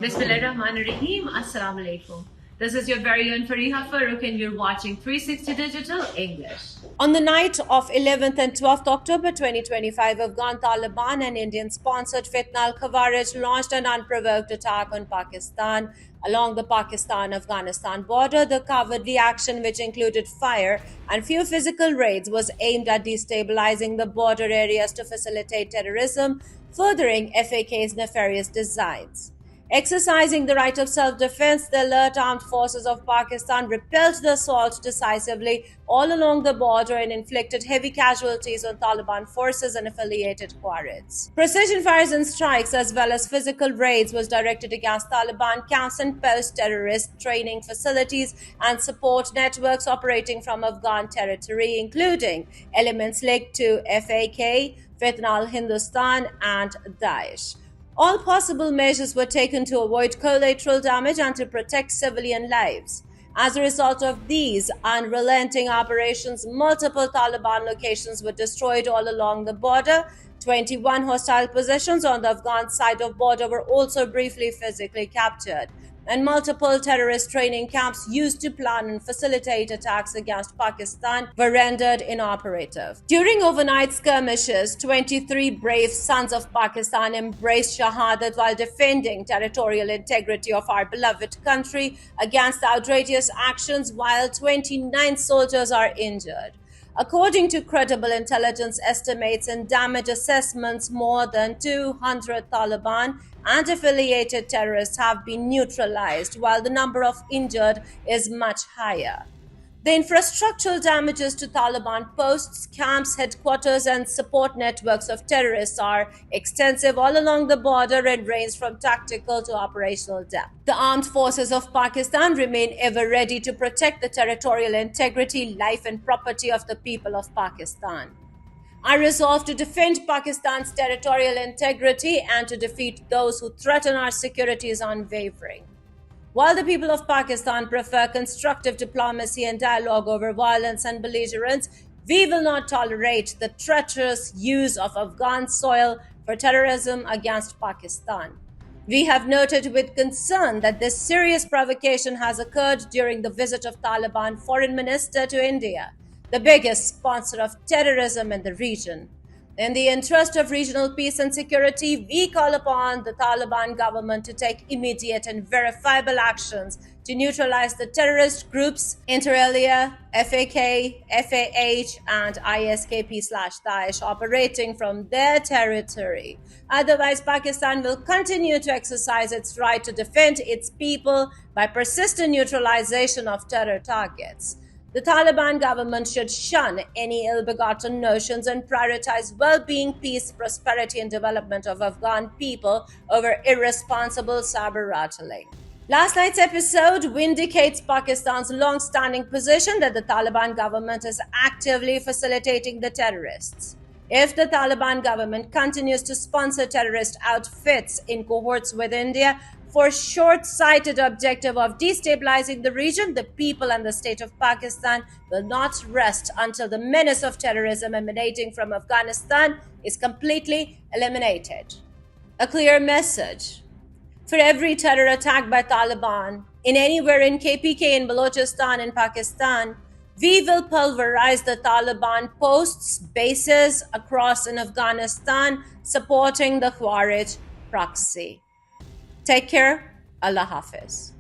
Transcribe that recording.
Bismillahirrahmanirrahim. Assalamu alaikum. This is your very own Fariha Farooq and you're watching 360 Digital English. On the night of 11th and 12th October 2025, Afghan Taliban and Indian-sponsored Fitna al-Khawarij launched an unprovoked attack on Pakistan along the Pakistan-Afghanistan border. The cowardly action, which included fire and few physical raids, was aimed at destabilizing the border areas to facilitate terrorism, furthering FAK's nefarious designs. Exercising the right of self-defense, the alert armed forces of Pakistan repelled the assault decisively all along the border and inflicted heavy casualties on Taliban forces and affiliated Qawarids. Precision fires and strikes, as well as physical raids, was directed against Taliban camps and post-terrorist training facilities and support networks operating from Afghan territory, including elements linked to FAK, Fitna al-Hindustan, and Daesh. All possible measures were taken to avoid collateral damage and to protect civilian lives. As a result of these unrelenting operations, multiple Taliban locations were destroyed all along the border. 21 hostile positions on the Afghan side of border were also briefly physically captured, and multiple terrorist training camps used to plan and facilitate attacks against Pakistan were rendered inoperative. During overnight skirmishes, 23 brave sons of Pakistan embraced Shahadat while defending territorial integrity of our beloved country against outrageous actions, while 29 soldiers are injured. According to credible intelligence estimates and damage assessments, more than 200 Taliban and affiliated terrorists have been neutralized, while the number of injured is much higher. The infrastructural damages to Taliban posts, camps, headquarters, and support networks of terrorists are extensive all along the border and range from tactical to operational depth. The armed forces of Pakistan remain ever ready to protect the territorial integrity, life, and property of the people of Pakistan. I resolve to defend Pakistan's territorial integrity and to defeat those who threaten our security is unwavering. While the people of Pakistan prefer constructive diplomacy and dialogue over violence and belligerence, we will not tolerate the treacherous use of Afghan soil for terrorism against Pakistan. We have noted with concern that this serious provocation has occurred during the visit of Taliban Foreign Minister to India, the biggest sponsor of terrorism in the region. In the interest of regional peace and security, we call upon the Taliban government to take immediate and verifiable actions to neutralize the terrorist groups inter alia, FAK, FAH, and ISKP/Daesh operating from their territory. Otherwise, Pakistan will continue to exercise its right to defend its people by persistent neutralization of terror targets. The Taliban government should shun any ill-begotten notions and prioritize well-being, peace, prosperity, and development of Afghan people over irresponsible saber-rattling. Last night's episode vindicates Pakistan's long-standing position that the Taliban government is actively facilitating the terrorists. If the Taliban government continues to sponsor terrorist outfits in cohorts with India, for short-sighted objective of destabilizing the region, the people and the state of Pakistan will not rest until the menace of terrorism emanating from Afghanistan is completely eliminated. A clear message. For every terror attack by Taliban in anywhere in KPK in Balochistan in Pakistan, we will pulverize the Taliban posts, bases across in Afghanistan, supporting the Khawarij proxy. Take care. Allah Hafiz.